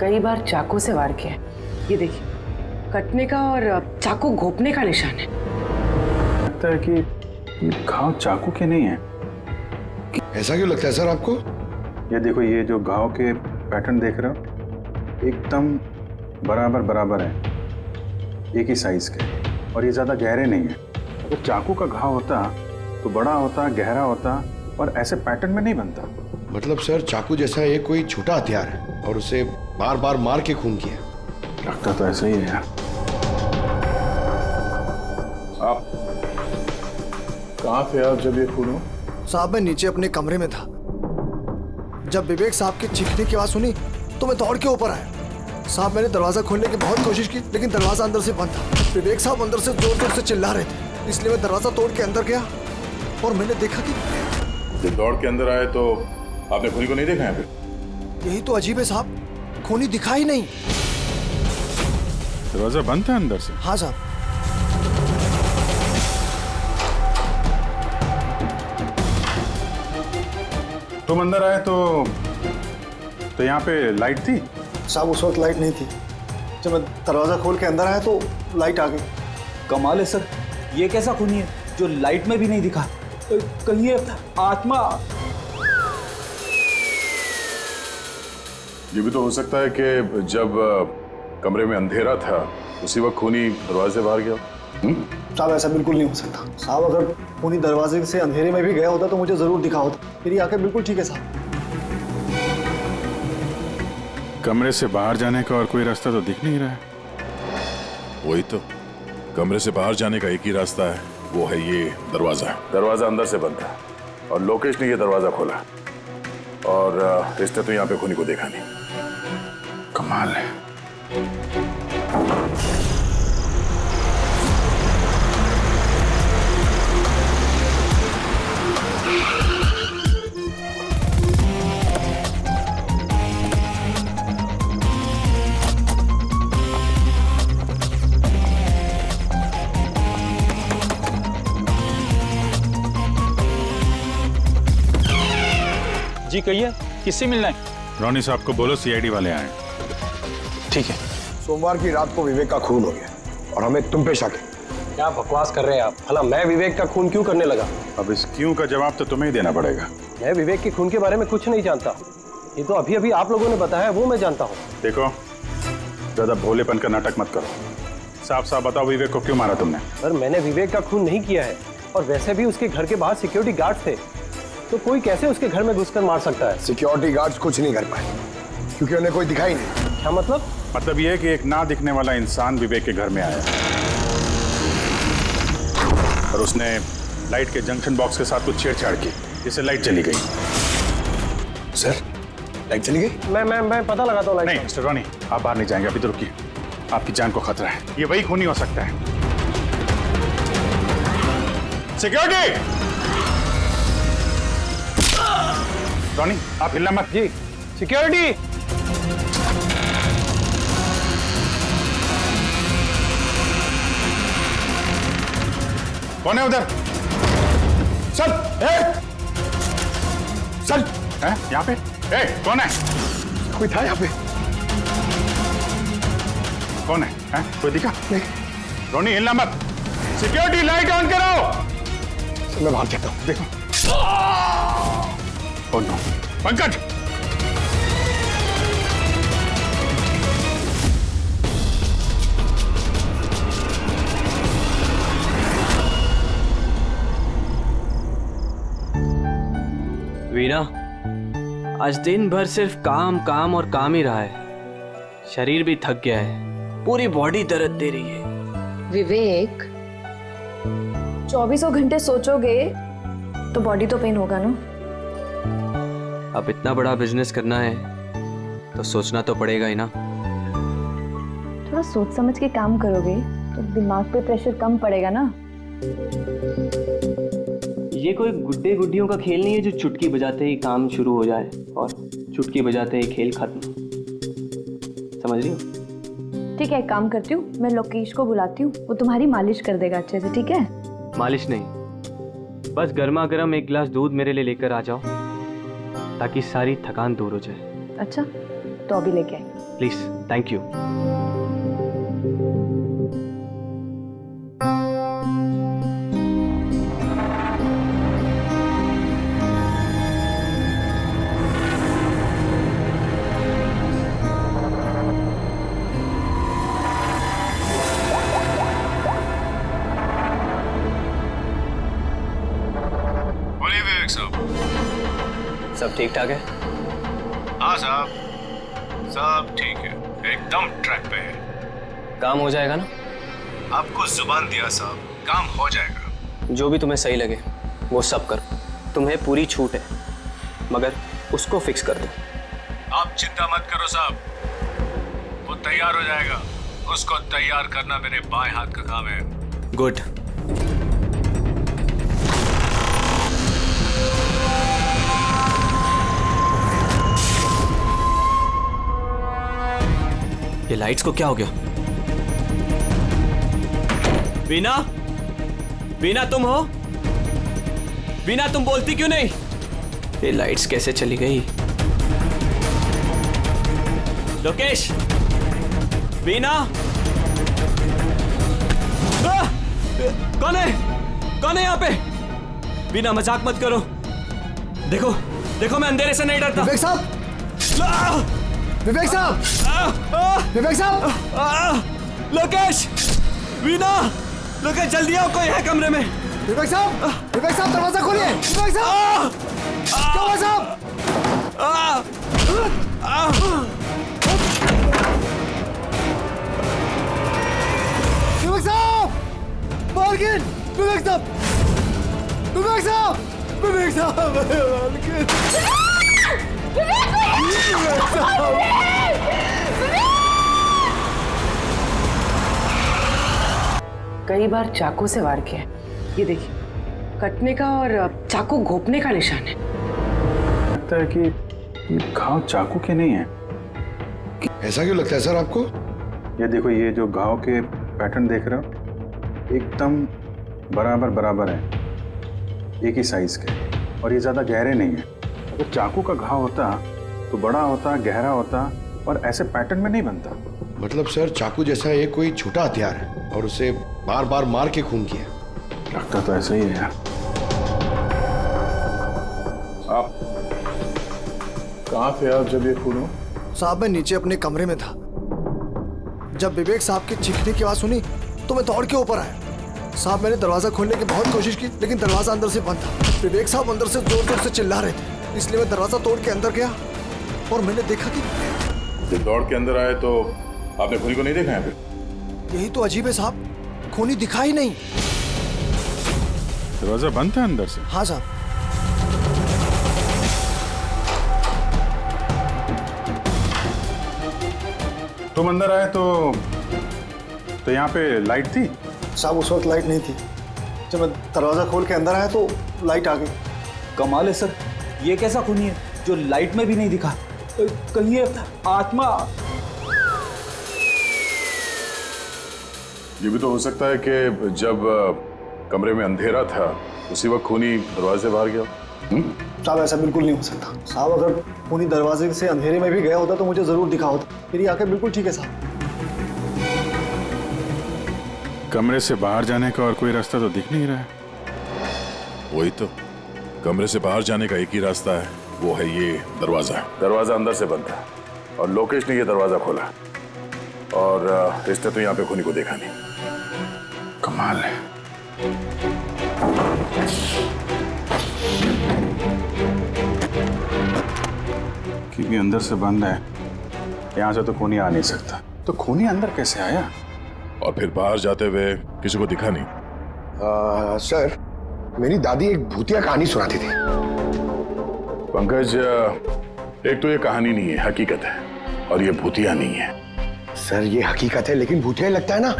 कई बार चाकू से वार किया है। ये देखिए, कटने का और चाकू घोंपने का निशान है। लगता है कि ये घाव चाकू के नहीं है। ऐसा क्यों लगता है सर आपको? ये देखो, ये जो घाव के पैटर्न देख रहे हो एकदम बराबर बराबर है, एक ही साइज के, और ये ज्यादा गहरे नहीं है। अगर चाकू का घाव होता तो बड़ा होता, गहरा होता, और ऐसे पैटर्न में नहीं बनता। मतलब सर चाकू जैसा एक कोई छोटा हथियार है और उसे बार बार मार के खून किया। लगता तो ऐसा ही है यार। आप कहाँ थे आप जब ये खून हुआ? साहब मैं नीचे अपने कमरे में था। जब विवेक साहब की चीखने की आवाज सुनी तो मैं दौड़ के ऊपर आया। साहब मैंने दरवाजा खोलने की बहुत कोशिश की, लेकिन दरवाजा अंदर से बंद था। विवेक साहब अंदर से जोर जोर से चिल्ला रहे थे, इसलिए मैं दरवाजा तोड़ के अंदर गया और मैंने देखा कि जब दौड़ के अंदर आए तो आपने खूनी को नहीं देखा यहाँ पे? यही तो अजीब है साहब, खूनी दिखा ही नहीं। दरवाजा बंद था अंदर से? हाँ साहब। तुम अंदर आए तो यहाँ पे लाइट थी? साहब उस वक्त लाइट नहीं थी। जब मैं दरवाजा खोल के अंदर आया तो लाइट आ गई। कमाल है सर, ये कैसा खूनी है जो लाइट में भी नहीं दिखा? कहीं ये आत्मा? ये भी तो हो सकता है कि जब कमरे में अंधेरा था उसी वक्त खूनी दरवाजे से बाहर गया। साहब ऐसा बिल्कुल नहीं हो सकता। साहब अगर खूनी दरवाजे से अंधेरे में भी गया होता तो मुझे जरूर दिखा होता। मेरी आंखें बिल्कुल ठीक है साहब। कमरे से बाहर जाने का और कोई रास्ता तो दिख नहीं रहा है। वही तो, कमरे से बाहर जाने का एक ही रास्ता है, वो है ये दरवाजा। दरवाजा अंदर से बंद था और लोकेश ने ये दरवाजा खोला, और इसने तो यहाँ पे खूनी को देखा नहीं। कमाल है। जी कहिए, किससे मिलना है? रोनी साहब को बोलो सीआईडी वाले आए। ठीक है। सोमवार की रात को विवेक का खून हो गया और हमें तुम पे शक है। क्या बकवास कर रहे हैं आप? भला मैं विवेक का खून क्यों करने लगा? अब इस क्यों का जवाब तो तुम्हें ही देना पड़ेगा। मैं विवेक के खून के बारे में कुछ नहीं जानता। ये तो अभी अभी आप लोगों ने बताया, वो मैं जानता हूँ। देखो, ज्यादा भोलेपन का नाटक मत करो। साफ साफ बताओ, विवेक को क्यों मारा तुमने? सर मैंने विवेक का खून नहीं किया है, और वैसे भी उसके घर के बाहर सिक्योरिटी गार्ड थे, तो कोई कैसे उसके घर में घुसकर मार सकता है? सिक्योरिटी गार्ड्स कुछ नहीं कर पाए क्योंकि उन्हें कोई दिखाई नहीं। क्या मतलब? मतलब ये है कि एक ना दिखने वाला इंसान विवेक के घर में आया और उसने लाइट के जंक्शन बॉक्स के साथ कुछ छेड़छाड़ की, जिससे लाइट चली गई। सर लाइट चली गई? मैं पता लगाता हूँ। नहीं मिस्टर रॉनी, आप बाहर नहीं जाएंगे, अभी तो रुकिए, आपकी जान को खतरा है। ये वही खूनी हो सकता है। सिक्योरिटी! रॉनी आप हिलना मत। जी। सिक्योरिटी! कौन है उधर? सर! सर! यहाँ पे? कौन है? कोई था यहाँ पे? कौन है? कोई दिखा? नहीं। रोनी हिलना मत। सिक्योरिटी लाइट ऑन करो। सर मैं भाग जाता हूँ। देखो। Oh no, Pankaj! वीना, आज दिन भर सिर्फ काम काम और काम ही रहा है। शरीर भी थक गया है, पूरी बॉडी दर्द दे रही है। विवेक, 24 घंटे सोचोगे तो बॉडी तो पेन होगा ना। अब इतना बड़ा बिजनेस करना है तो सोचना तो पड़ेगा ही ना। थोड़ा सोच समझ के काम करोगे तो दिमाग पे प्रेशर कम पड़ेगा ना। ये कोई गुड्डे गुड्डियों का खेल नहीं है जो चुटकी बजाते ही काम शुरू हो जाए और चुटकी बजाते ही खेल खत्म। समझ रही हो? ठीक है, एक काम करती हूँ, मैं लोकेश को बुलाती हूँ, वो तुम्हारी मालिश कर देगा अच्छे से। ठीक है? मालिश नहीं, बस गर्मा गर्म एक गिलास दूध मेरे लिए लेकर आ जाओ ताकि सारी थकान दूर हो जाए। अच्छा तो अभी लेके आई। Please, thank you. बोलिए विवेक साहब। सब ठीक ठाक है? हाँ साहब, सब ठीक है, एकदम ट्रैक पे है। काम हो जाएगा ना? आपको जुबान दिया साहब, काम हो जाएगा। जो भी तुम्हें सही लगे वो सब करो, तुम्हें पूरी छूट है, मगर उसको फिक्स कर दो। आप चिंता मत करो साहब, वो तैयार हो जाएगा। उसको तैयार करना मेरे बाएं हाथ का काम है। गुड। ये लाइट्स को क्या हो गया? वीना, वीना तुम हो? वीना तुम बोलती क्यों नहीं? ये लाइट्स कैसे चली गई? लोकेश, वीना, कौन है? कौन है यहाँ पे? वीना मजाक मत करो। देखो, देखो मैं अंधेरे से नहीं डरता। विवेक साहब, विवेक साहब, विवेक साहब, लोकेश, वीना, लोकेश जल्दी आओ, कोई है कमरे में। विवेक साहब, विवेक साहब दरवाजा खोलिए। विवेक साहब, क्या हुआ साहब? विवेक साहब, मालकिन, विवेक साहब, विवेक साहब, विवेक साहब, मालकिन, विवेक साहब। कई बार चाकू से वार किया है। ये देखिए, कटने का और चाकू घोंपने का निशान है। लगता है कि ये घाव चाकू के नहीं है। ऐसा क्यों लगता है सर आपको? ये देखो, ये जो घाव के पैटर्न देख रहे हो, एकदम बराबर बराबर है, एक ही साइज के, और ये ज्यादा गहरे नहीं है। अगर चाकू का घाव होता तो बड़ा होता, गहरा होता, और ऐसे पैटर्न में नहीं बनता। मतलब सर चाकू जैसा ये कोई छोटा हथियार है और उसे बार बार मार के खून किया। लगता तो ऐसा ही है यार। आप कहाँ थे आप जब ये खून हो? साहब मैं नीचे अपने कमरे में था। जब विवेक साहब की चीखने की आवाज सुनी तो मैं दौड़ के ऊपर आया। साहब मैंने दरवाजा खोलने की बहुत कोशिश की, लेकिन दरवाजा अंदर से बंद था। विवेक साहब अंदर से जोर जोर से चिल्ला रहे थे, इसलिए मैं दरवाजा तोड़ के अंदर गया और मैंने देखा कि जब दौड़ के अंदर आए तो आपने खूनी को नहीं देखा है फिर? यही तो अजीब है साहब, खूनी दिखा ही नहीं। दरवाजा बंद था अंदर से? हाँ साहब। तुम अंदर आए तो यहाँ पे लाइट थी? साहब उस वक्त लाइट नहीं थी। जब मैं दरवाजा खोल के अंदर आया तो लाइट आ गई। कमाल है सर, ये कैसा खूनी है जो लाइट में भी नहीं दिखा? कहीं ये आत्मा? ये भी तो हो सकता है कि जब कमरे में अंधेरा था उसी वक्त खूनी दरवाजे से बाहर गया। साहब ऐसा बिल्कुल नहीं हो सकता। साहब अगर खूनी दरवाजे से अंधेरे में भी गया होता तो मुझे जरूर दिखा होता। मेरी आंखें बिल्कुल ठीक है साहब। कमरे से बाहर जाने का और कोई रास्ता तो दिख नहीं रहा है। वही तो, कमरे से बाहर जाने का एक ही रास्ता है, वो है ये दरवाजा। दरवाजा अंदर से बंद था और लोकेश ने ये दरवाजा खोला, और इसने तो यहाँ पे खूनी को देखा नहीं। कमाल है। क्योंकि अंदर से बंद है, यहाँ से तो खूनी आ नहीं सकता। तो खूनी अंदर कैसे आया? और फिर बाहर जाते हुए किसी को दिखा नहीं। सर मेरी दादी एक भूतिया कहानी सुनाती थी। पंकज, एक तो ये कहानी नहीं है, हकीकत है, और ये भूतिया नहीं है। सर ये हकीकत है लेकिन भूतिया लगता है ना।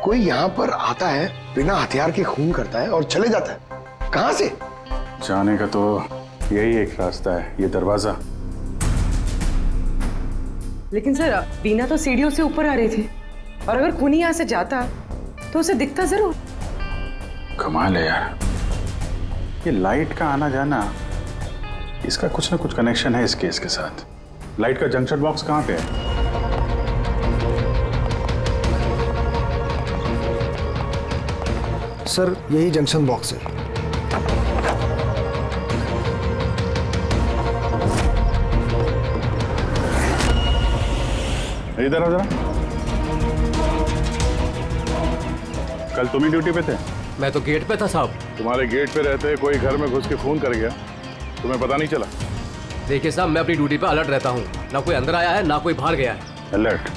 कोई यहाँ पर आता है, बिना हथियार के खून करता है और चले जाता है। कहाँ से? जाने का तो यही एक रास्ता है, ये दरवाजा। लेकिन सर, बीना तो सीढ़ियों से ऊपर आ रही थी, और अगर खूनी यहाँ से जाता तो उसे दिखता जरूर। कमाल है यार, ये लाइट का आना जाना, इसका कुछ ना कुछ कनेक्शन है इस केस के साथ। लाइट का जंक्शन बॉक्स कहाँ पे है? सर यही जंक्शन बॉक्स है। इधर आ जरा। कल तुम ही ड्यूटी पे थे? मैं तो गेट पे था साहब। तुम्हारे गेट पे रहते कोई घर में घुस के खून कर गया, तुम्हें पता नहीं चला? देखिए साहब, मैं अपनी ड्यूटी पे अलर्ट रहता हूँ। ना कोई अंदर आया है ना कोई बाहर गया है। अलर्ट?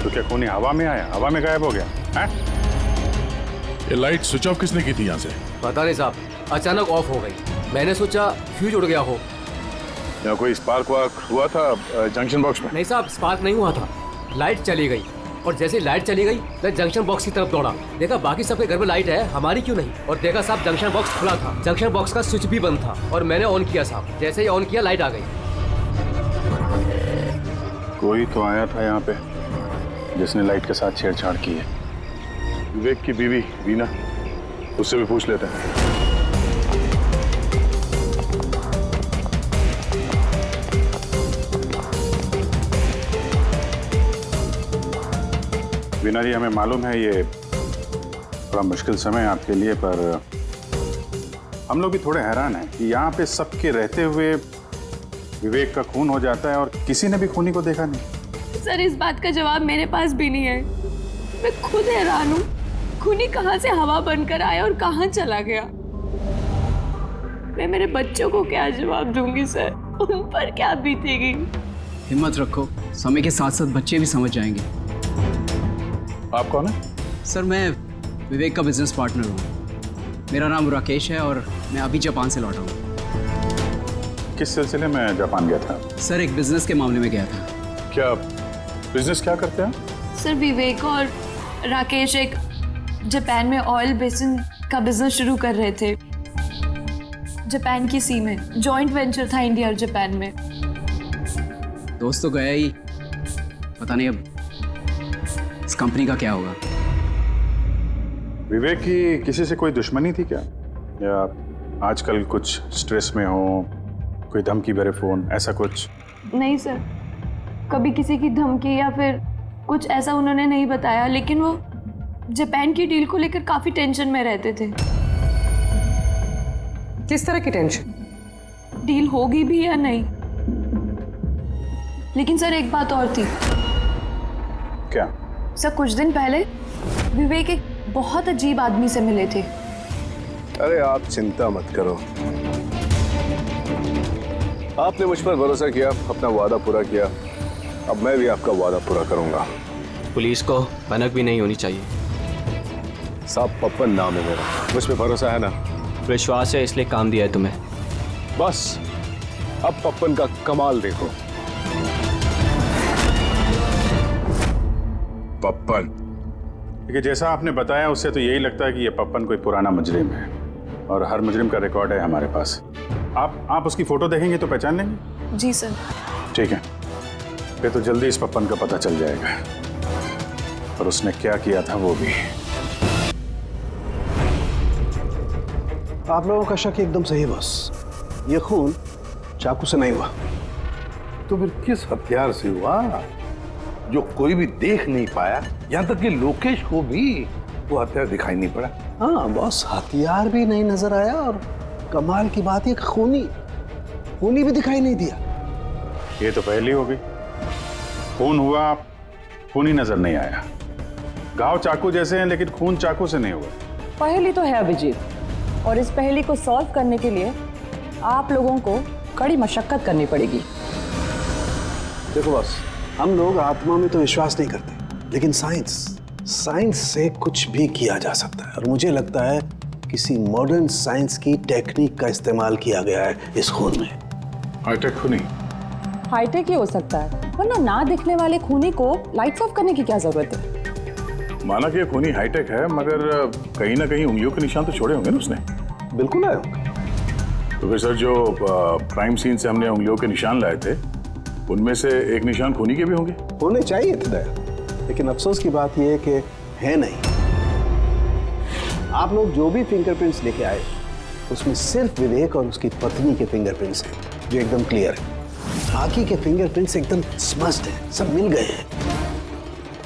तो क्या खूनी हवा में आया, हवा में गायब हो गया है? ये लाइट स्विच ऑफ किसने की थी यहाँ से? पता नहीं साहब, अचानक ऑफ हो गई। मैंने सोचा फ्यूज उड़ गया हो। या कोई स्पार्क वार्क हुआ था जंक्शन बॉक्स में? नहीं साहब, स्पार्क नहीं हुआ था। लाइट चली गई और जैसे लाइट चली गई मैं जंक्शन बॉक्स की तरफ दौड़ा। देखा बाकी सबके घर में लाइट है, हमारी क्यों नहीं? और देखा साहब जंक्शन बॉक्स खुला था, जंक्शन बॉक्स का स्विच भी बंद था और मैंने ऑन किया साहब। जैसे ही ऑन किया लाइट आ गई। कोई तो आया था यहाँ पे जिसने लाइट के साथ छेड़छाड़ की है। विवेक की बीवी वीना, उससे भी पूछ लेते हैं। वीना जी, हमें मालूम है ये थोड़ा मुश्किल समय है आपके लिए, पर हम लोग भी थोड़े हैरान हैं कि यहाँ पे सबके रहते हुए विवेक का खून हो जाता है और किसी ने भी खूनी को देखा नहीं। सर इस बात का जवाब मेरे पास भी नहीं है। मैं खुद हैरान हूँ, खूनी कहाँ से हवा बनकर आया और कहाँ चला गया। मैं मेरे बच्चों को क्या जवाब दूंगी सर, उन पर क्या बीतेगी। हिम्मत रखो, समय के साथ साथ बच्चे भी समझ जाएंगे। आप कौन है? सर मैं विवेक का बिजनेस पार्टनर हूँ। मेरा नाम राकेश है और मैं अभी जापान से लौटा हूँ। किस सिलसिले में जापान गया था? सर एक बिजनेस के मामले में गया था। क्या बिजनेस क्या करते हैं? सर विवेक और राकेश एक जापान में ऑयल बेसिन का बिजनेस शुरू कर रहे थे। जापान की सी में जॉइंट वेंचर था इंडिया और जापान में। दोस्त तो गया ही, पता नहीं अब इस कंपनी का क्या होगा। विवेक की किसी से कोई दुश्मनी थी क्या, या आजकल कुछ स्ट्रेस में हो, कोई धमकी भरे फोन ऐसा कुछ? नहीं सर, कभी किसी की धमकी या फिर कुछ ऐसा उन्होंने नहीं बताया, लेकिन वो जापान की डील को लेकर काफी टेंशन में रहते थे। किस तरह की टेंशन? डील होगी भी या नहीं। लेकिन सर एक बात और थी। क्या? सर कुछ दिन पहले विवेक एक बहुत अजीब आदमी से मिले थे। अरे आप चिंता मत करो, आपने मुझ पर भरोसा किया, अपना वादा पूरा किया, अब मैं भी आपका वादा पूरा करूंगा। पुलिस को भनक भी नहीं होनी चाहिए। साहब पप्पन नाम है मेरा, मुझ पे भरोसा है ना? विश्वास है इसलिए काम दिया है तुम्हें। बस अब पप्पन का कमाल देखो। पप्पन? देखिए जैसा आपने बताया उससे तो यही लगता है कि ये पप्पन कोई पुराना मुजरिम है और हर मुजरिम का रिकॉर्ड है हमारे पास। आप उसकी फोटो देखेंगे तो पहचान लेंगे? जी सर। ठीक है, फिर तो जल्दी इस पप्पन का पता चल जाएगा और उसने क्या किया था वो भी। आप लोगों का शक एकदम सही है बॉस, ये खून चाकू से नहीं हुआ। तो फिर किस हथियार से हुआ जो कोई भी देख नहीं पाया, यहाँ तक कि लोकेश को भी वो हथियार दिखाई नहीं पड़ा? हाँ बॉस, हथियार भी नहीं नजर आया और कमाल की बात है खूनी भी दिखाई नहीं दिया। ये तो पहली हो गई, खून हुआ खून ही नजर नहीं आया। घाव चाकू जैसे हैं लेकिन खून चाकू से नहीं हुआ। पहेली तो है अभिजीत, और इस पहेली को सॉल्व करने के लिए आप लोगों को कड़ी मशक्कत करनी पड़ेगी। देखो बॉस, हम लोग आत्मा में तो विश्वास नहीं करते, लेकिन साइंस से कुछ भी किया जा सकता है और मुझे लगता है किसी मॉडर्न साइंस की टेक्निक का इस्तेमाल किया गया है इस खून में। हाईटेक खूनी? हाईटेक ही हो सकता है, वरना ना दिखने वाले खूनी को लाइट्स ऑफ करने की क्या जरूरत है? माना कि ये खूनी हाईटेक है, मगर कहीं ना कहीं उंगलियों के निशान तो छोड़े होंगे ना उसने? बिल्कुल आए होंगे। तो फिर सर जो क्राइम सीन से हमने उंगलियों के निशान लाए थे उनमें से एक निशान खूनी के भी होंगे? होने चाहिए थे दया, लेकिन अफसोस की बात यह है कि है नहीं। आप लोग जो भी फिंगरप्रिंट्स लेके आए उसमें सिर्फ विवेक और उसकी पत्नी के फिंगरप्रिंट्स हैं जो एकदम क्लियर है। बाकी के फिंगरप्रिंट्स एकदम स्मस्ट हैं, सब मिल गए हैं।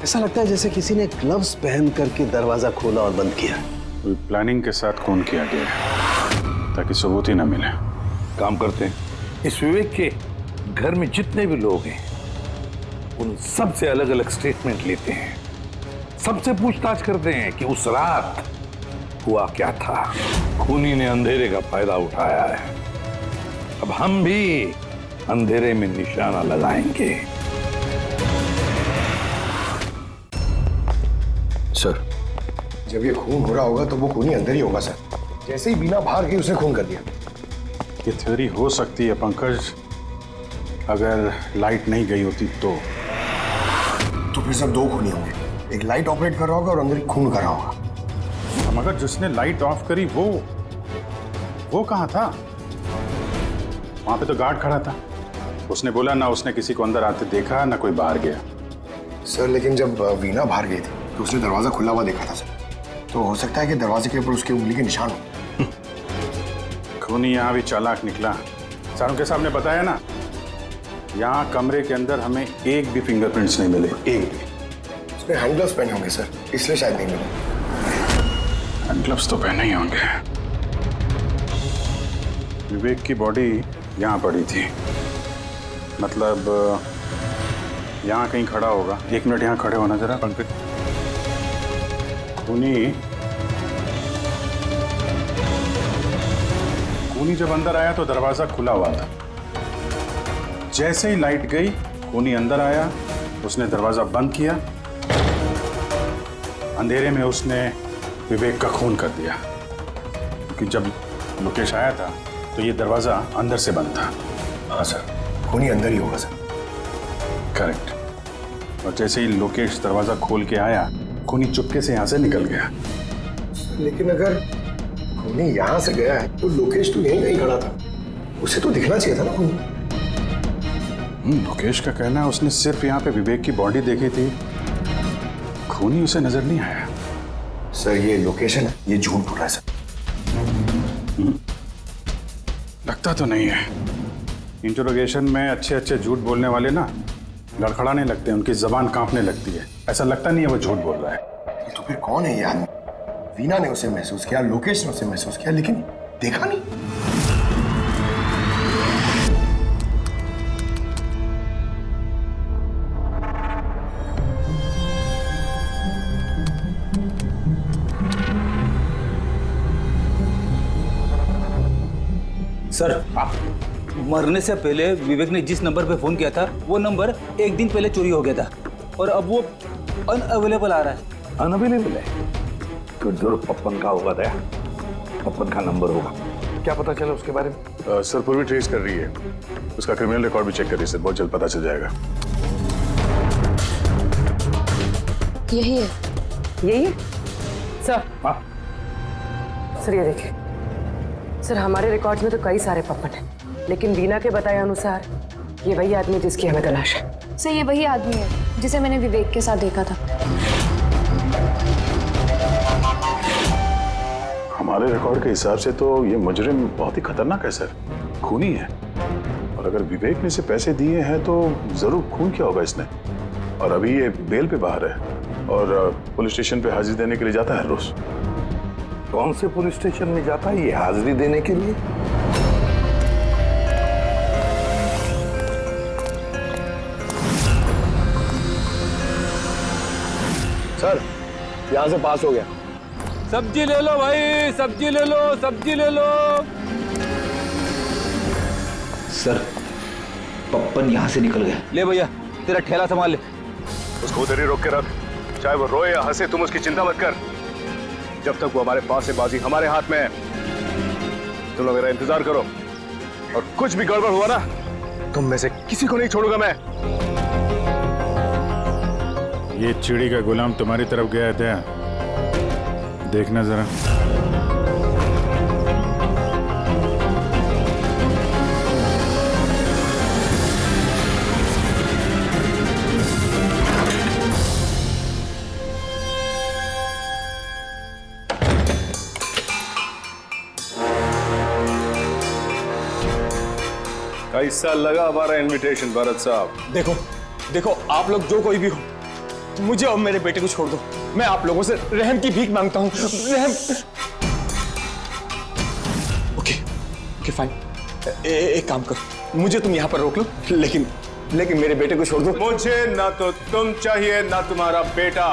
ऐसा लगता है जैसे किसी ने ग्लव्स पहन करके दरवाजा खोला और बंद किया। प्लानिंग के साथ खून किया गया है ताकि सबूत ही ना मिले। काम करते हैं, इस विवेक के घर में जितने भी लोग हैं उन सब से अलग अलग स्टेटमेंट लेते हैं, सबसे पूछताछ करते हैं कि उस रात हुआ क्या था। खूनी ने अंधेरे का फायदा उठाया है, अब हम भी अंधेरे में निशाना लगाएंगे। सर, जब ये खून हो रहा होगा तो वो खूनी अंदर ही होगा सर। जैसे ही बीना बाहर गई उसने खून कर दिया। ये थ्योरी हो सकती है पंकज, अगर लाइट नहीं गई होती तो फिर सब दो खूनी होंगे, एक लाइट ऑपरेट कर रहा होगा और अंदर ही खून कर रहा होगा। मगर जिसने लाइट ऑफ करी वो कहाँ था? वहां पे तो गार्ड खड़ा था, उसने बोला ना उसने किसी को अंदर आते देखा ना कोई बाहर गया। सर लेकिन जब वीना बाहर गई थी तो उसने दरवाजा खुला हुआ देखा था सर, तो हो सकता है कि दरवाजे के ऊपर उसकी उंगली के निशान हो। खूनी यहाँ भी चालाक निकला। सारों के सामने बताया ना, यहाँ कमरे के अंदर हमें एक भी फिंगरप्रिंट्स नहीं मिले, एक भी। उसने हैंड ग्लव्स पहने होंगे सर, इसलिए शायद नहीं मिले। हैंड ग्लव्स तो पहने ही होंगे। विवेक की बॉडी यहाँ पड़ी थी, मतलब यहाँ कहीं खड़ा होगा। 1 मिनट यहाँ खड़े होना जरा पंकज। खूनी जब अंदर आया तो दरवाजा खुला हुआ था। जैसे ही लाइट गई खूनी अंदर आया, उसने दरवाजा बंद किया, अंधेरे में उसने विवेक का खून कर दिया। क्योंकि जब लोकेश आया था तो ये दरवाजा अंदर से बंद था। हाँ सर, खूनी अंदर ही होगा सर। करेक्ट। और जैसे ही लोकेश दरवाजा खोल के आया, खूनी चुपके से यहाँ से निकल गया। लेकिन अगर खूनी यहाँ से गया है तो लोकेश तो यहीं कहीं खड़ा था, उसे तो दिखना चाहिए था ना खूनी। लोकेश का कहना है उसने सिर्फ यहाँ पे विवेक की बॉडी देखी थी, खूनी उसे नजर नहीं आया। सर ये लोकेशन है, ये झूठ बोल रहा है सर। लगता तो नहीं है। इंटरोगेशन में अच्छे झूठ बोलने वाले ना लड़खड़ाने लगते हैं, उनकी जबान कांपने लगती है। ऐसा लगता नहीं है वो झूठ बोल रहा है। तो फिर कौन है ये आदमी? वीना ने उसे महसूस किया, लोकेश ने उसे महसूस किया, लेकिन देखा नहीं। सर, मरने से पहले विवेक ने जिस नंबर पे फोन किया था वो नंबर 1 दिन पहले चोरी हो गया था और अब वो अनअवेलेबल आ रहा है। अनअवेलेबल है तो जरूर पप्पन का होगा। दया, पप्पन का नंबर होगा। क्या पता चला उसके बारे में? सर पूरी ट्रेस कर रही है, उसका क्रिमिनल रिकॉर्ड भी चेक करिए सर, बहुत जल्द पता चल जाएगा। यही है। यही है सर। हाँ सर ये देखिए सर, हमारे रिकॉर्ड्स में तो कई सारे पप्पन हैं, लेकिन वीना के बताए अनुसार ये वही आदमी जिसकी हमें तलाश है। सर ये वही आदमी है जिसे मैंने विवेक के साथ देखा था। हमारे रिकॉर्ड के हिसाब से तो ये मुजरिम बहुत ही खतरनाक है सर, खूनी है। और अगर विवेक ने इसे पैसे दिए हैं तो जरूर खून किया होगा इसने। और अभी ये बेल पे बाहर है और पुलिस स्टेशन पे हाजिरी देने के लिए जाता है रोज। कौन से पुलिस स्टेशन में जाता है ये हाजिरी देने के लिए? सर यहाँ से पास हो गया। सब्जी ले लो भाई, सब्जी ले लो, सब्जी ले लो। सर, पप्पन यहाँ से निकल गया। ले भैया, तेरा ठेला संभाल ले। उसको उधर ही रोक के रख, चाहे वो रोए या हंसे, तुम उसकी चिंता मत कर। जब तक वो हमारे पास है, बाजी हमारे हाथ में है। तुम लोग मेरा इंतजार करो, और कुछ भी गड़बड़ हुआ ना, तुम में से किसी को नहीं छोड़ूंगा मैं। ये चिड़ी का गुलाम तुम्हारी तरफ गया था, देखना जरा। कैसा लगा हमारा इनविटेशन भरत साहब? देखो देखो, आप लोग जो कोई भी हो, मुझे और मेरे बेटे को छोड़ दो। मैं आप लोगों से रहम की भीख मांगता हूँ, रहम। ओके फाइन, एक काम करो, मुझे तुम यहाँ पर रोक लो, लेकिन मेरे बेटे को छोड़ दो। मुझे ना तो तुम चाहिए ना तुम्हारा बेटा।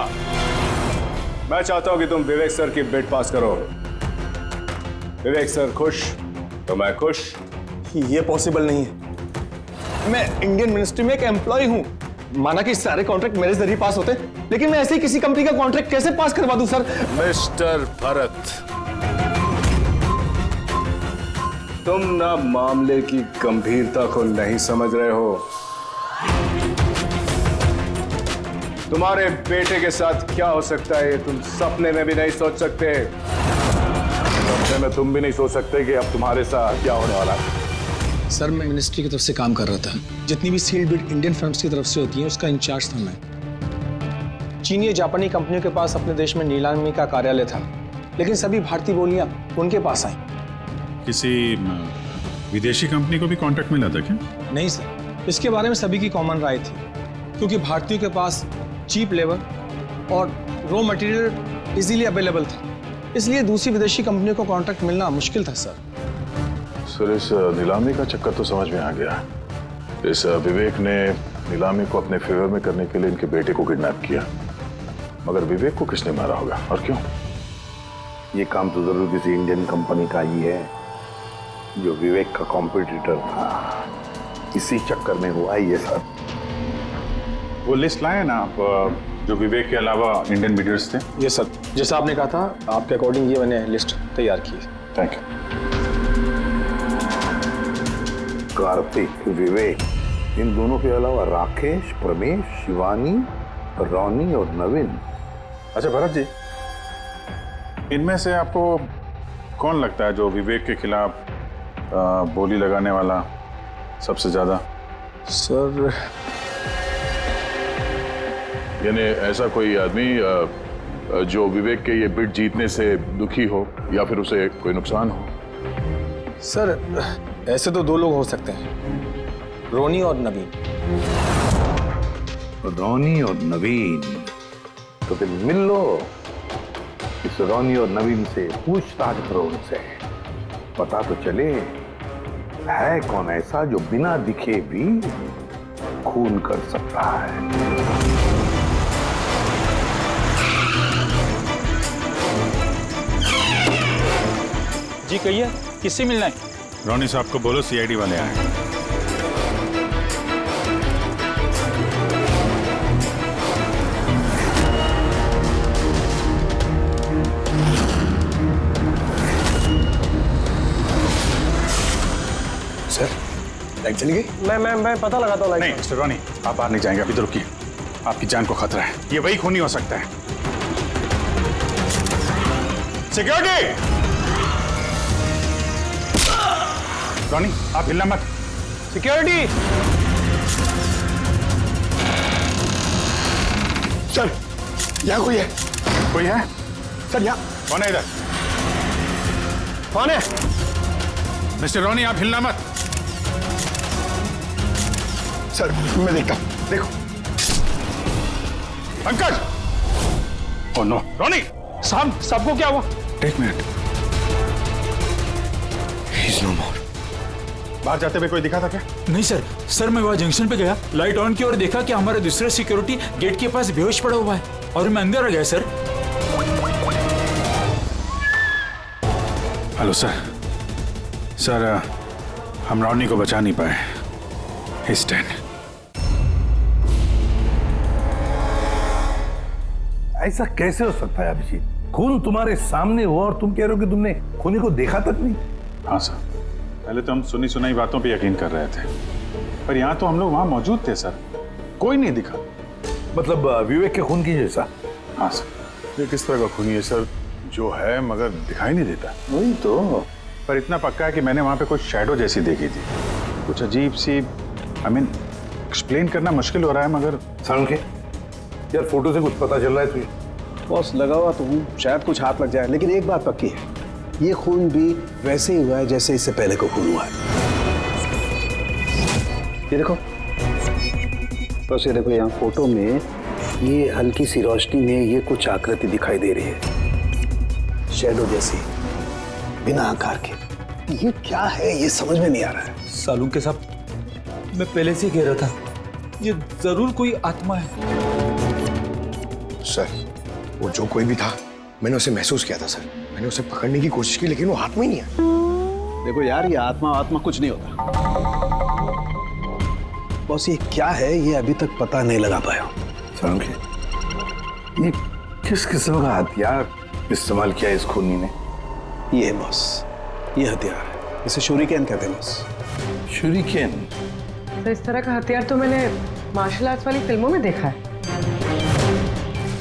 मैं चाहता हूं कि तुम विवेक सर की बिड पास करो। विवेक सर खुश तो मैं खुश। ये पॉसिबल नहीं है। मैं इंडियन मिनिस्ट्री में एक एम्प्लॉय हूं। माना कि सारे कॉन्ट्रैक्ट मेरे जरिए पास होते, लेकिन मैं ऐसे ही किसी कंपनी का कॉन्ट्रैक्ट कैसे पास करवा दूं सर? मिस्टर भरत, तुम ना मामले की गंभीरता को नहीं समझ रहे हो। तुम्हारे बेटे के साथ क्या हो सकता है तुम सपने में भी नहीं सोच सकते। सपने में तुम भी नहीं सोच सकते कि अब तुम्हारे साथ क्या होने वाला है। सर, मैं मिनिस्ट्री की तरफ से काम कर रहा था। जितनी भी सील्ड बिड इंडियन फर्म्स की तरफ से होती है, उसका इंचार्ज था मैं। चीनी जापानी कंपनियों के पास अपने देश में नीलामी का कार्यालय था, लेकिन सभी भारतीय बोलियां उनके पास आई। किसी विदेशी कंपनी को भी कॉन्ट्रैक्ट मिला था क्या? नहीं सर, इसके बारे में सभी की कॉमन राय थी, क्योंकि भारतीयों के पास चीप लेबर और रॉ मटेरियल इजीली अवेलेबल था, इसलिए दूसरी विदेशी कंपनियों को कॉन्ट्रैक्ट मिलना मुश्किल था सर। सर, इस नीलामी का चक्कर तो समझ में आ गया। इस विवेक ने नीलामी को अपने फेवर में करने के लिए इनके बेटे को किडनैप किया, मगर विवेक को किसने मारा होगा और क्यों? ये काम तो जरूर किसी इंडियन कंपनी का ही है जो विवेक का कॉम्पिटिटर था। इसी चक्कर में हुआ ही है सर। वो लिस्ट लाए ना आप, जो विवेक के अलावा इंडियन मीडियर्स थे? ये सर, जैसा आपने कहा था, आपके अकॉर्डिंग ये मैंने लिस्ट तैयार की। Thank you. कार्तिक, विवेक, इन दोनों के अलावा राकेश, प्रमेश, शिवानी, रोनी और नवीन। अच्छा भरत जी, इनमें से आपको कौन लगता है जो विवेक के खिलाफ बोली लगाने वाला सबसे ज्यादा? सर, यानी ऐसा कोई आदमी जो विवेक के ये बिड जीतने से दुखी हो या फिर उसे कोई नुकसान हो? सर, ऐसे तो दो लोग हो सकते हैं, रोनी और नवीन। रोनी और नवीन, तो फिर मिल लो। इस रोनी और नवीन से पूछताछ करो, उनसे पता तो चले है कौन ऐसा जो बिना दिखे भी खून कर सकता है। जी कहिए, किससे मिलना है? रोनी साहब को बोलो सीआईडी वाले आए। सर, लाइट चली गई? मैं पता लगाता हूँ लाइट। नहीं मिस्टर रोनी, आप बाहर नहीं जाएंगे, अभी तो रुकिए। आपकी जान को खतरा है, ये वही खूनी हो सकता है। सिक्योरिटी! रोनी, आप हिलना मत। सिक्योरिटी! सर, यहाँ कोई है? कोई है? सर, यहाँ कौन है इधर? कौन है? मिस्टर रोनी, आप हिलना मत। सर, मैं देखता हूँ। देखो पंकज! ओह नो, रोनी! साहब, सबको क्या हुआ? एक मिनट। He's no more. बाहर जाते हुए कोई दिखा था क्या? नहीं सर, मैं वहाँ जंक्शन पे गया, लाइट ऑन की और देखा कि हमारा दूसरा सिक्योरिटी गेट के पास बेहोश पड़ा हुआ है और मैं अंदर आ गया सर। Hello sir. सर, हम रोनी को बचा नहीं पाए। He's dead. ऐसा कैसे हो सकता है अभिजीत? खून तुम्हारे सामने हुआ और तुम कह रहे हो कि तुमने खूनी को देखा तक नहीं? हाँ सर, पहले तो हम सुनी सुनाई बातों पे यकीन कर रहे थे, पर यहाँ तो हम लोग वहाँ मौजूद थे सर, कोई नहीं दिखा। मतलब विवेक के खून की जैसा? हाँ सर। ये किस तरह का खूनी है सर, जो है मगर दिखाई नहीं देता? वही तो। पर इतना पक्का है कि मैंने वहाँ पे कुछ शैडो जैसी देखी थी, कुछ अजीब सी। एक्सप्लेन करना मुश्किल हो रहा है, मगर संख्य यार, फोटो से कुछ पता चल रहा है तुझे? बॉस, लगा हुआ तो हूँ, शायद कुछ हाथ लग जाए, लेकिन एक बात पक्की है, ये खून भी वैसे ही हुआ है जैसे इससे पहले को खून हुआ है। ये देखो, बस ये देखो, यहाँ फोटो में ये हल्की सी रोशनी में ये कुछ आकृति दिखाई दे रही है, शैडो जैसी, बिना आकार के। ये क्या है, ये समझ में नहीं आ रहा है। सालून के साथ मैं पहले से कह रहा था, ये जरूर कोई आत्मा है। सर, वो जो कोई भी था, मैंने उसे महसूस किया था सर। मैंने उसे पकड़ने की कोशिश की, लेकिन वो हाथ में ही नहीं है। देखो यार, ये आत्मा कुछ नहीं होता। बॉस, ये क्या है, ये अभी तक पता नहीं लगा पाया। सालून के ये किस किस्म का हथियार इस्तेमाल किया इस खूनी ने? ये बॉस, ये हथियार है, इसे शूरिकेन कहते हैं बॉस। शूरिकेन? तो इस तरह का हथियार तो मैंने मार्शल आर्ट्स वाली फिल्मों में देखा है।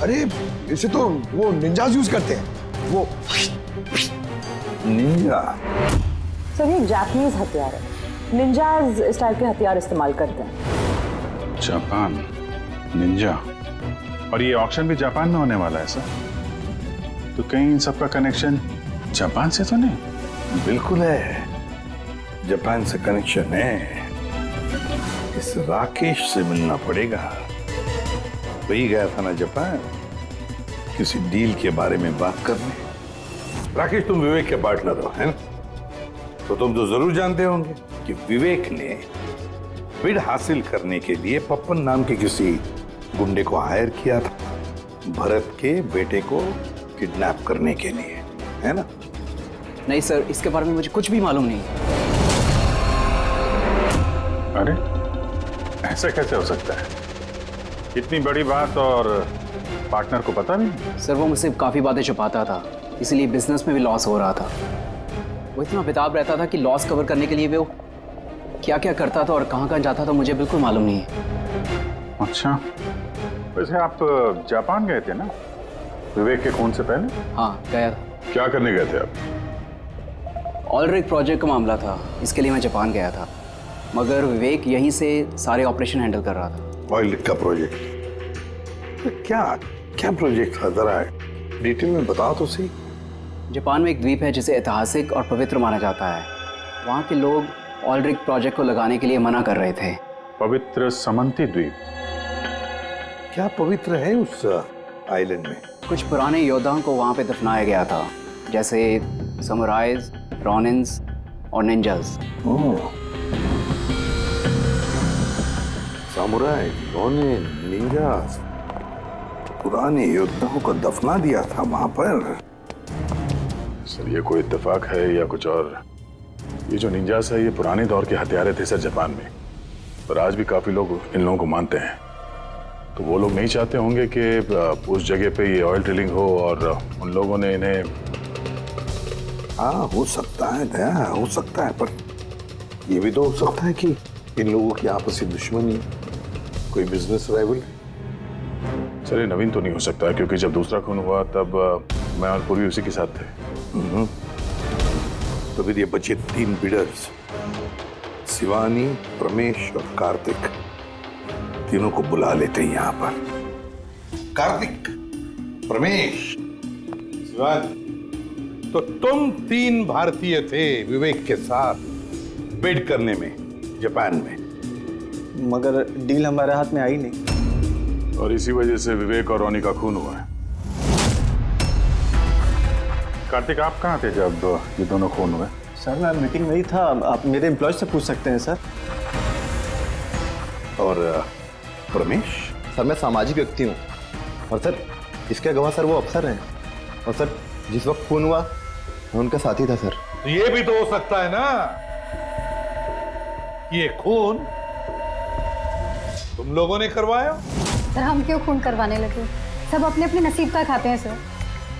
अरे इसे तो वो निंजाज यूज करते हैं, वो निंजा। सर ये जापानीज हथियार है, निंजाज इस टाइप के हथियार इस्तेमाल करते हैं। जापान, निंजा, और ये ऑक्शन भी जापान में होने वाला है सर। तो कहीं इन सबका कनेक्शन जापान से तो नहीं? बिल्कुल है, जापान से कनेक्शन है। इस राकेश से मिलना पड़ेगा। वही गया था ना जापान, किसी डील के बारे में बात करने। राकेश, तुम विवेक के पार्टनर हो, है ना? तो तुम तो जरूर जानते होंगे कि विवेक ने बिड हासिल करने के लिए पप्पन नाम के किसी गुंडे को हायर किया था, भरत के बेटे को किडनैप करने के लिए, है ना? नहीं सर, इसके बारे में मुझे कुछ भी मालूम नहीं। अरे ऐसा कैसे हो सकता है? इतनी बड़ी बात और पार्टनर को पता नहीं? सर वो मुझसे काफ़ी बातें छुपाता था, इसलिए बिजनेस में भी लॉस हो रहा था। वो इतना बेताब रहता था कि लॉस कवर करने के लिए वो क्या क्या करता था और कहाँ कहाँ जाता था मुझे बिल्कुल मालूम नहीं है। अच्छा, वैसे आप जापान गए थे ना विवेक के खून से पहले? हाँ गया था। क्या करने गए थे आप? ऑलरेडी प्रोजेक्ट का मामला था, इसके लिए मैं जापान गया था, मगर विवेक यहीं से सारे ऑपरेशन हैंडल कर रहा था। ऑयल का प्रोजेक्ट? तो क्या प्रोजेक्ट था, जरा डिटेल में बताओ तो सही। जापान में एक द्वीप है जिसे ऐतिहासिक और पवित्र माना जाता है। वहाँ के लोग ऑलरेडी प्रोजेक्ट को लगाने के लिए मना कर रहे थे। पवित्र समंती द्वीप? क्या पवित्र है उस आइलैंड में? कुछ पुराने योद्धाओं को वहाँ पे दफनाया गया था, जैसे समुराइज, रॉनिन्स और निंजास। सामुराई, रॉनिन, निंजास, पुराने योद्धाओं को दफना दिया था वहां पर। सर ये कोई इत्तेफाक है या कुछ और? ये जो निंजास है ये पुराने दौर के हथियारे थे सर जापान में, पर आज भी काफी लोग इन लोगों को मानते हैं। तो वो लोग नहीं चाहते होंगे कि उस जगह पे ये ऑयल ड्रिलिंग हो और उन लोगों ने इन्हें। हाँ हो सकता है दया, हो सकता है, पर ये भी तो हो सकता है कि इन लोगों की आपसी दुश्मनी, कोई बिजनेस राइवल। सर ये नवीन तो नहीं हो सकता क्योंकि जब दूसरा खून हुआ तब मैं और पूर्वी उसी के साथ थे। तो फिर ये बचे 3 बिडर्स, शिवानी, प्रमेश और कार्तिक, तीनों को बुला लेते हैं यहाँ पर। कार्तिक, प्रमेश, शिवानी, तो तुम 3 भारतीय थे विवेक के साथ बिड करने में जापान में, मगर डील हमारे हाथ में आई नहीं, और इसी वजह से विवेक और रोनी का खून हुआ है। कार्तिक आप कहाँ थे जब ये दोनों खून हुए? सर मैं मीटिंग में ही था, आप मेरे एम्प्लॉय से पूछ सकते हैं सर। और प्रमेश? सर मैं सामाजिक व्यक्ति हूँ, और सर इसके गवाह सर वो अफसर हैं, और सर जिस वक्त खून हुआ मैं उनका साथी था सर। तो ये भी तो हो सकता है ना कि ये खून तुम लोगों ने करवाया? सर हम क्यों खून करवाने लगे, सब अपने अपने नसीब का खाते हैं सर।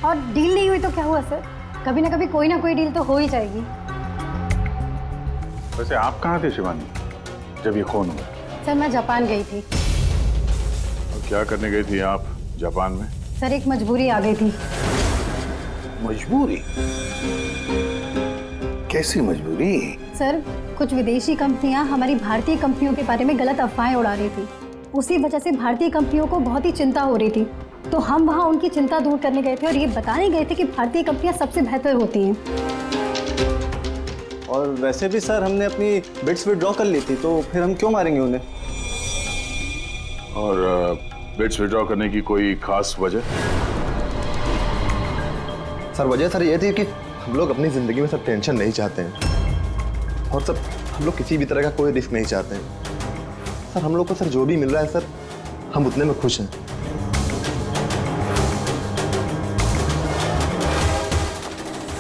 और डील नहीं हुई तो क्या हुआ सर, कभी ना कभी कोई ना कोई डील तो हो ही जाएगी। वैसे आप कहाँ थे शिवानी जब ये खून हुआ? सर मैं जापान गई थी। और क्या करने गई थी आप जापान में? सर एक मजबूरी आ गई थी। मजबूरी? कैसी मजबूरी? सर कुछ विदेशी कंपनियां हमारी भारतीय कंपनियों के बारे में गलत अफवाहें उड़ा रही थी, उसी वजह से भारतीय कंपनियों को बहुत ही चिंता हो रही थी। तो हम वहां उनकी चिंता दूर करने गए थे और ये बताने गए थे कि भारतीय कंपनियां सबसे बेहतर होती हैं। और वैसे भी सर हमने अपनी बिट्स विड्रॉ कर ली थी, तो फिर हम क्यों मारेंगे उन्हें? और बिट्स विड्रॉ करने की कोई खास वजह? सर वजह सर ये थी कि हम लोग अपनी ज़िंदगी में सर टेंशन नहीं चाहते हैं, और सर हम लोग किसी भी तरह का कोई रिस्क नहीं चाहते हैं। सर हम लोग को सर जो भी मिल रहा है सर, हम उतने में खुश हैं।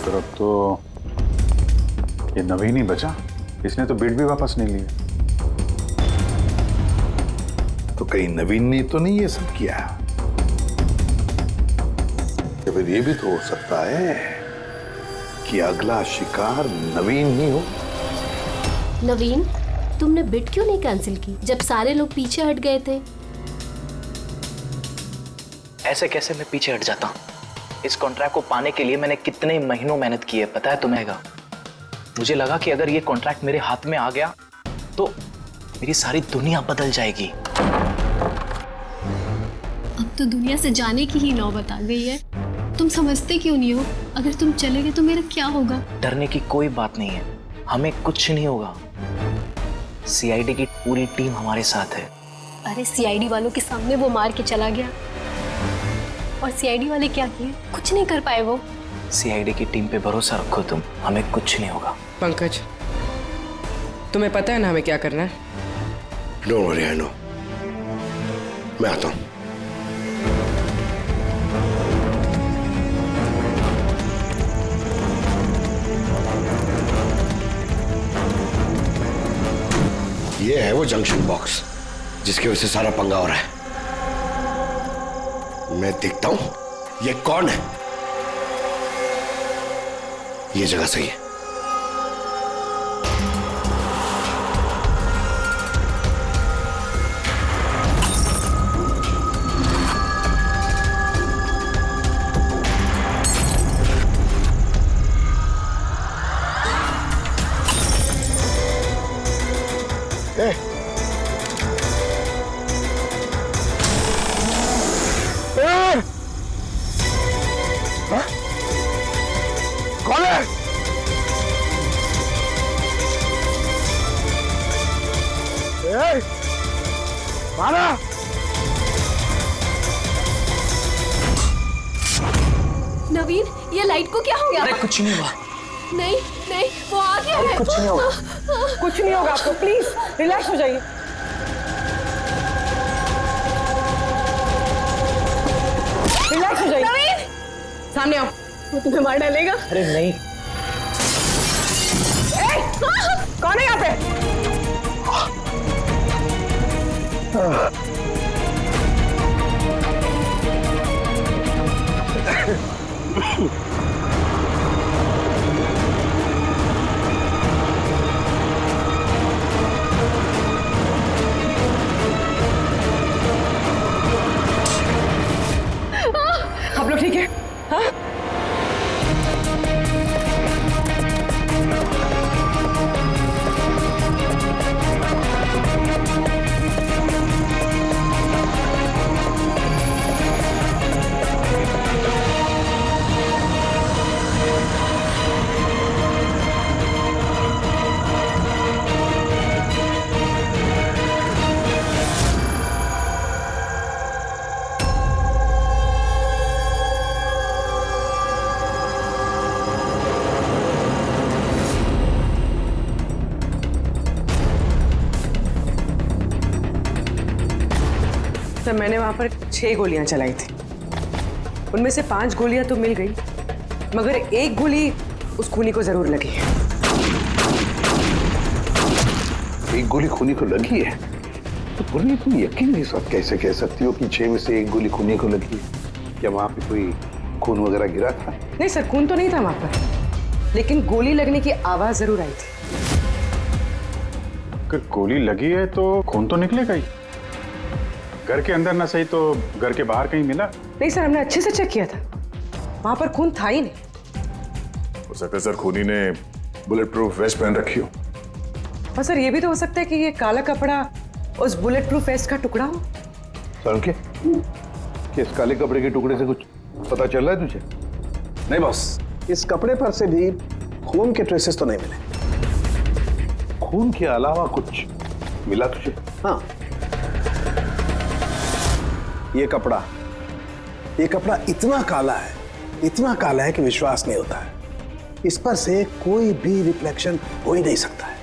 सर अब तो ये नवीन ही बचा, इसने तो बिट भी वापस नहीं लिया। तो कहीं नवीन ने तो नहीं ये सब किया? या फिर ये भी तो हो सकता है कि अगला शिकार नवीन ही हो। नवीन, तुमने बिट क्यों नहीं कैंसिल की जब सारे लोग पीछे हट गए थे? ऐसे कैसे मैं पीछे हट जाता? इस कॉन्ट्रैक्ट को पाने के लिए मैंने कितने महीनों मेहनत की है पता है तुम्हें? मुझे लगा कि अगर ये कॉन्ट्रैक्ट मेरे हाथ में आ गया तो मेरी सारी दुनिया बदल जाएगी। अब तो दुनिया से जाने की ही नौबत आ गई है। तुम समझते क्यों नहीं हो? अगर तुम चले गए तो मेरा क्या होगा? डरने की कोई बात नहीं है, हमें कुछ नहीं होगा। सीआईडी की पूरी टीम हमारे साथ है। अरे सीआईडी वालों के सामने वो मार के चला गया, और सीआईडी वाले क्या किए? कुछ नहीं कर पाए वो। सीआईडी की टीम पे भरोसा रखो तुम, हमें कुछ नहीं होगा। पंकज, तुम्हें पता है ना हमें क्या करना है? Don't worry, I know. मैं आता हूं। ये है वो जंक्शन बॉक्स जिसकी वजह से सारा पंगा हो रहा है। मैं देखता हूं ये कौन है। ये जगह सही है। कौन है? मारा! नवीन, ये लाइट को क्या हो गया? अरे कुछ नहीं हुआ। नहीं नहीं, वो आ गया है। कुछ नहीं होगा। कुछ नहीं होगा आपको, प्लीज रिलैक्स हो जाइए। रिलैक्स हो जाइए। सामने आओ, वो तुम्हें मार डालेगा। अरे नहीं। कौन है यहाँ पे? आप लोग ठीक है? हाँ? सर, मैंने वहां पर 6 गोलियां चलाई थी। उनमें से 5 गोलियां तो मिल गई, मगर एक गोली उस खूनी को जरूर लगी है। एक गोली खूनी को लगी है? तो पूरी तुम यकीन नहीं सब कैसे कह सकती हो कि 6 में से एक गोली खूनी को लगी है? क्या वहां पे कोई खून वगैरह गिरा था? नहीं सर, खून तो नहीं था वहां पर, लेकिन गोली लगने की आवाज जरूर आई थी। अगर गोली लगी है तो खून तो निकलेगा ही। घर के अंदर ना सही तो घर के बाहर कहीं मिला? नहीं सर, हमने अच्छे से चेक किया था, वहां पर खून था ही नहीं। हो सकता है सर खूनी ने बुलेट प्रूफ वेस्ट पहन रखी हो। और सर ये भी तो हो सकता है कि ये काला कपड़ा उस बुलेट प्रूफ वेस्ट का टुकड़ा हो। सर के इस काले कपड़े के टुकड़े से कुछ पता चल रहा है तुझे? नहीं बॉस, इस कपड़े पर से भी खून के ट्रेसेस तो नहीं मिले। खून के अलावा कुछ मिला तुझे? हाँ, ये कपड़ा इतना काला है कि विश्वास नहीं होता है। इस पर से कोई भी रिफ्लेक्शन हो ही नहीं सकता है।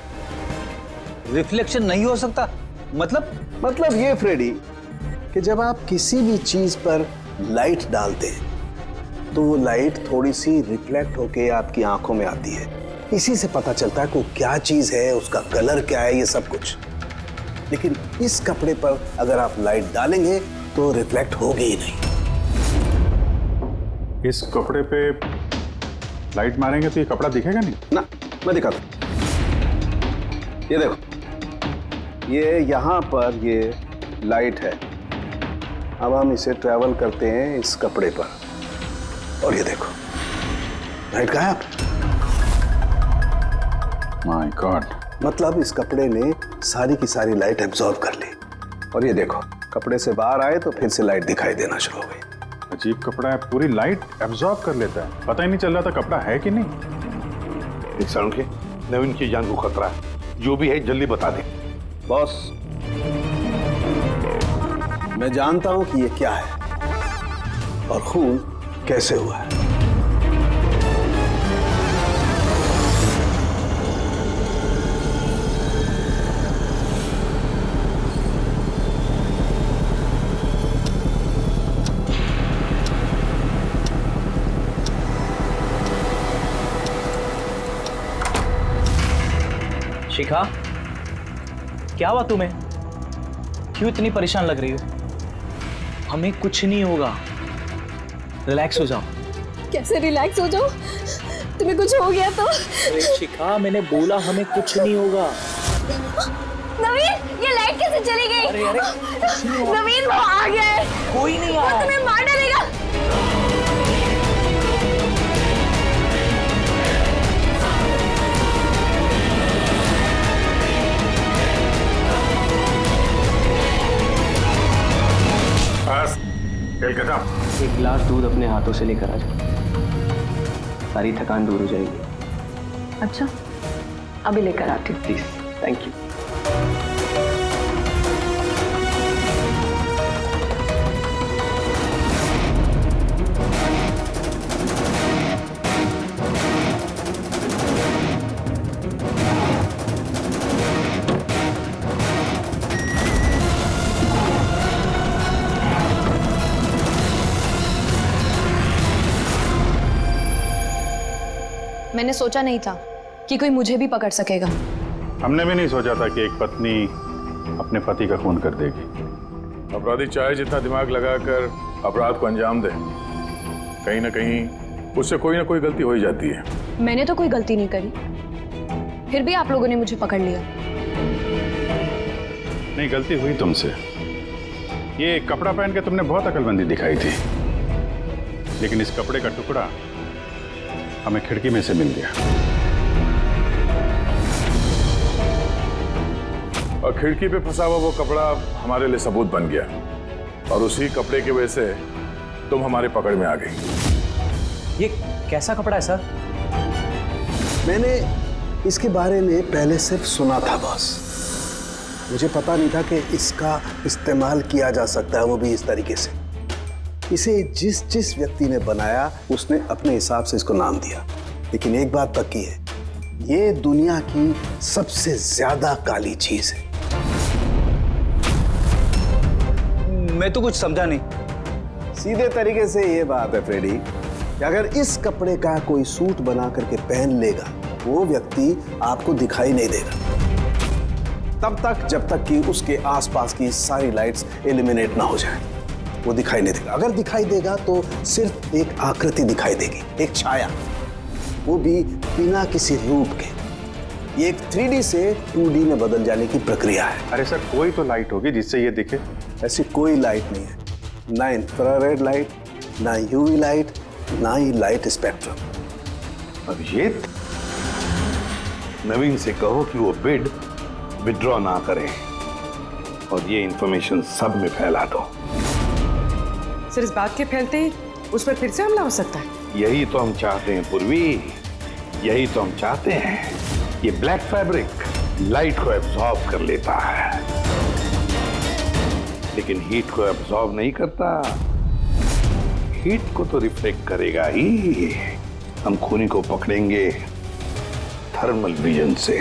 रिफ्लेक्शन नहीं हो सकता? मतलब ये फ्रेडी कि जब आप किसी भी चीज पर लाइट डालते हैं तो वो लाइट थोड़ी सी रिफ्लेक्ट होके आपकी आंखों में आती है। इसी से पता चलता है कि वो क्या चीज है, उसका कलर क्या है, ये सब कुछ। लेकिन इस कपड़े पर अगर आप लाइट डालेंगे तो रिफ्लेक्ट होगी ही नहीं। इस कपड़े पे लाइट मारेंगे तो ये कपड़ा दिखेगा नहीं ना। मैं दिखाता हूं, ये देखो, ये यहां पर ये लाइट है। अब हम इसे ट्रैवल करते हैं इस कपड़े पर और ये देखो लाइट गायब। माय गॉड, मतलब इस कपड़े ने सारी की सारी लाइट एब्जॉर्ब कर ली। और ये देखो, कपड़े से बाहर आए तो फिर से लाइट दिखाई देना शुरू हो गई। अजीब कपड़ा है, पूरी लाइट एब्जॉर्ब कर लेता है। पता ही नहीं चल रहा था कपड़ा है कि नहीं। एक साउंड के नवीन की जान को खतरा है, जो भी है जल्दी बता दे। बॉस, मैं जानता हूं कि ये क्या है और खून कैसे हुआ है। शिखा, क्या हुआ तुम्हें? क्यों इतनी परेशान लग रही हो? हमें कुछ नहीं होगा, रिलैक्स हो जाओ। कैसे रिलैक्स हो जाओ? तुम्हें कुछ हो गया तो? अरे शिखा, मैंने बोला हमें कुछ नहीं होगा। नवीन, ये लाइट कैसे चली गई? अरे नवीन, वो आ गया है। कोई नहीं वो तुम्हें मार डालेगा। एक गिलास दूध अपने हाथों से लेकर आ जाओ, सारी थकान दूर हो जाएगी। अच्छा, अभी लेकर आती हूँ। Please, thank you. मैंने सोचा नहीं था कि कोई मुझे भी पकड़ सकेगा। हमने भी नहीं सोचा था कि एक पत्नी अपने पति का खून कर देगी। अपराधी चाहे जितना दिमाग लगाकर अपराध को अंजाम दे, कहीं ना कहीं उससे कोई ना कोई गलती हो ही जाती है। मैंने तो कोई गलती नहीं करी, फिर भी आप लोगों ने मुझे पकड़ लिया। नहीं, गलती हुई तुमसे। ये कपड़ा पहन के तुमने बहुत अकलमंदी दिखाई थी, लेकिन इस कपड़े का टुकड़ा हमें खिड़की में से मिल गया और खिड़की पे फंसा हुआ वो कपड़ा हमारे लिए सबूत बन गया और उसी कपड़े की वजह से तुम हमारे पकड़ में आ गई। ये कैसा कपड़ा है सर? मैंने इसके बारे में पहले सिर्फ सुना था बॉस। मुझे पता नहीं था कि इसका इस्तेमाल किया जा सकता है, वो भी इस तरीके से। इसे जिस व्यक्ति ने बनाया उसने अपने हिसाब से इसको नाम दिया। लेकिन एक बात पक्की है, ये दुनिया की सबसे ज्यादा काली चीज है। मैं तो कुछ समझा नहीं। सीधे तरीके से ये बात है फ्रेडी कि अगर इस कपड़े का कोई सूट बना करके पहन लेगा, वो व्यक्ति आपको दिखाई नहीं देगा तब तक जब तक कि उसके आसपास की सारी लाइट्स एलिमिनेट ना हो जाए। वो दिखाई नहीं देगा। अगर दिखाई देगा तो सिर्फ एक आकृति दिखाई देगी, एक छाया, वो भी बिना किसी रूप के। ये एक 3D से 2D में बदल जाने की प्रक्रिया है। अरे सर, कोई तो लाइट होगी जिससे ये दिखे। ऐसी कोई लाइट नहीं है, ना इंफ्रारेड लाइट, ना यूवी लाइट, ना ही लाइट स्पेक्ट्रम। अभिजीत, नवीन से कहो कि वो बिड विड्रॉ ना करे और ये इंफॉर्मेशन सब में फैला दो। सर, इस बात के फैलते ही उस पर फिर से हमला हो सकता है। यही तो हम चाहते हैं पूर्वी, यही तो हम चाहते हैं। ये ब्लैक फैब्रिक लाइट को एब्जॉर्ब कर लेता है, लेकिन हीट को एब्जॉर्ब नहीं करता। हीट को तो रिफ्लेक्ट करेगा ही। हम खूनी को पकड़ेंगे थर्मल विजन से।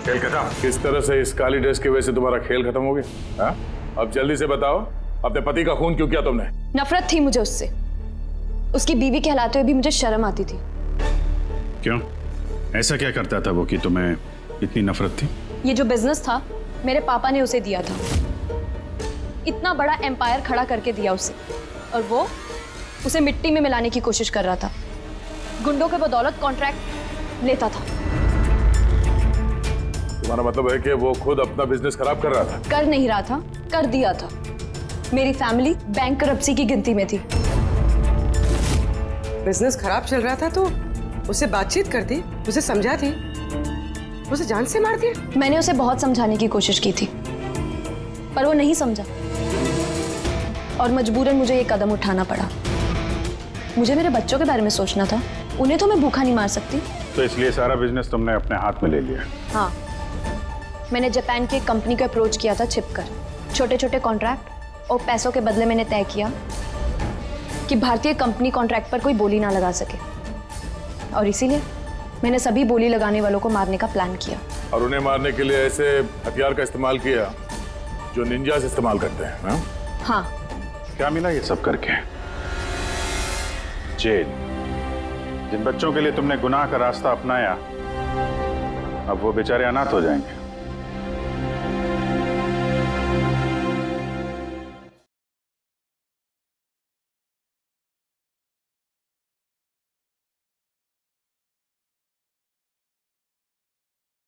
खेल खत्म। किस तरह से इस काली ड्रेस की वजह से तुम्हारा खेल खत्म हो गया? हाँ? अब जल्दी से बताओ, अपने पति का खून क्यों किया तुमने? नफरत थी मुझे उससे। उसकी बीवी कहलाते हुए भी मुझे शर्म आती थी। क्यों? ऐसा क्या करता था वो कि तुम्हें इतनी नफरत थी? ये जो बिजनेस था मेरे पापा ने उसे दिया था। इतना बड़ा एम्पायर खड़ा करके दिया उसे, और वो उसे मिट्टी में मिलाने की कोशिश कर रहा था। गुंडों के बदौलत कॉन्ट्रैक्ट लेता था। तुम्हारा मतलब है कि वो खुद अपना बिजनेस खराब कर रहा था? कर नहीं रहा था, कर दिया था। मेरी फैमिली बैंकरप्सी की गिनती में थी। बिजनेस खराब चल रहा था तो उसे बातचीत करती, उसे समझाती, उसे जान से मार दिया। मैंने उसे बहुत समझाने की कोशिश की थी, पर वो नहीं समझा, और मजबूरन मुझे ये कदम उठाना पड़ा। मुझे मेरे बच्चों के बारे में सोचना था, उन्हें तो मैं भूखा नहीं मार सकती। तो इसलिए सारा बिजनेस तुमने अपने हाथ में ले लिया? हाँ, मैंने जापान की कंपनी को अप्रोच किया था छिपकर। छोटे छोटे कॉन्ट्रैक्ट और पैसों के बदले मैंने तय किया कि भारतीय कंपनी कॉन्ट्रैक्ट पर कोई बोली ना लगा सके, और इसीलिए मैंने सभी बोली लगाने वालों को मारने का प्लान किया। और उन्हें मारने के लिए ऐसे हथियार का इस्तेमाल किया जो निंजास इस्तेमाल करते हैं? हाँ? हाँ। क्या मिला ये सब करके? जेल। जिन बच्चों के लिए तुमने गुनाह का रास्ता अपनाया, अब वो बेचारे अनाथ हो जाएंगे।